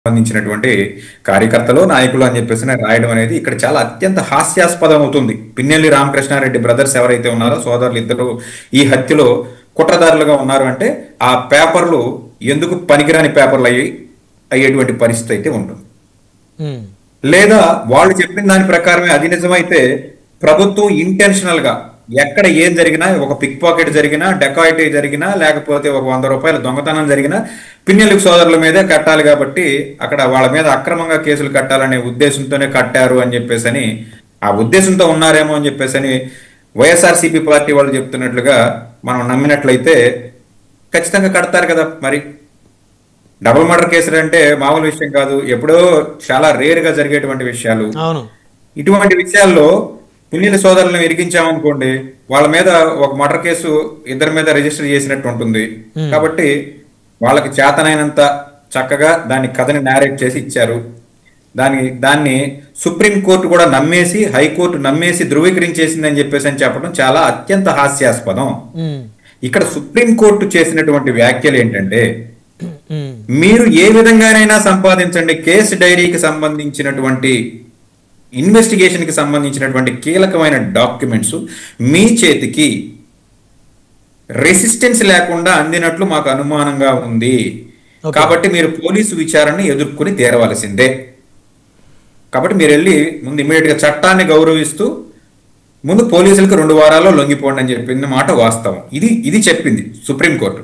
సంబంధించినటువంటి కార్యకర్తలు నాయకులు అని చెప్పేసి రాయడం అనేది ఇక్కడ చాలా అత్యంత హాస్యాస్పదం అవుతుంది. పిన్నెల్లి రామకృష్ణారెడ్డి బ్రదర్స్ ఎవరైతే ఉన్నారో సోదరులు ఇద్దరు ఈ హత్యలో కుట్రదారులుగా ఉన్నారు అంటే ఆ పేపర్లు ఎందుకు పనికిరాని పేపర్లు అయ్యేటువంటి పరిస్థితి అయితే ఉంటుంది. లేదా వాళ్ళు చెప్పిన దాని ప్రకారమే అది నిజమైతే ప్రభుత్వం ఇంటెన్షనల్ గా ఎక్కడ ఏం జరిగినా, ఒక పిక్ పాకెట్ జరిగినా, డెకాయిటీ జరిగినా, లేకపోతే ఒక 100 రూపాయల దొంగతనం జరిగినా పిన్నెల్లి సోదరుల మీదే కట్టాలి కాబట్టి అక్కడ వాళ్ళ మీద అక్రమంగా కేసులు కట్టాలనే ఉద్దేశంతోనే కట్టారు అని చెప్పేసి ఆ ఉద్దేశంతో ఉన్నారేమో అని చెప్పేసి వైఎస్ఆర్సీపీ పార్టీ వాళ్ళు చెప్తున్నట్లుగా మనం నమ్మినట్లయితే ఖచ్చితంగా కడతారు కదా. మరి డబుల్ మర్డర్ కేసులు అంటే మామూలు విషయం కాదు, ఎప్పుడో చాలా రేర్ గా జరిగేటువంటి విషయాలు. ఇటువంటి విషయాల్లో పిన్నెల్లి సోదరులను ఇరికించామనుకోండి, వాళ్ళ మీద ఒక మర్డర్ కేసు ఇద్దరి మీద రిజిస్టర్ చేసినట్టు ఉంటుంది. కాబట్టి వాళ్ళకి చేతనైనంత చక్కగా దాన్ని కథని నేరేట్ చేసి ఇచ్చారు. దాన్ని సుప్రీంకోర్టు కూడా నమ్మేసి, హైకోర్టు నమ్మేసి ధృవీకరించేసిందని చెప్పేసి చెప్పడం చాలా అత్యంత హాస్యాస్పదం. ఇక్కడ సుప్రీంకోర్టు చేసినటువంటి వ్యాఖ్యలు ఏంటంటే, మీరు ఏ విధంగానైనా సంపాదించండి, కేసు డైరీకి సంబంధించినటువంటి ఇన్వెస్టిగేషన్ కి సంబంధించినటువంటి కీలకమైన డాక్యుమెంట్స్ మీ చేతికి రెసిస్టెన్స్ లేకుండా అందినట్లు మాకు అనుమానంగా ఉంది. కాబట్టి మీరు పోలీసు విచారణని ఎదుర్కొని తీరవలసిందే. కాబట్టి మీరు వెళ్ళి ముందు ఇమీడియట్ గా చట్టాన్ని గౌరవిస్తూ ముందు పోలీసులకు 2 వారాల్లో లొంగిపోండి అని చెప్పింది మాట వాస్తవం. ఇది చెప్పింది సుప్రీంకోర్టు.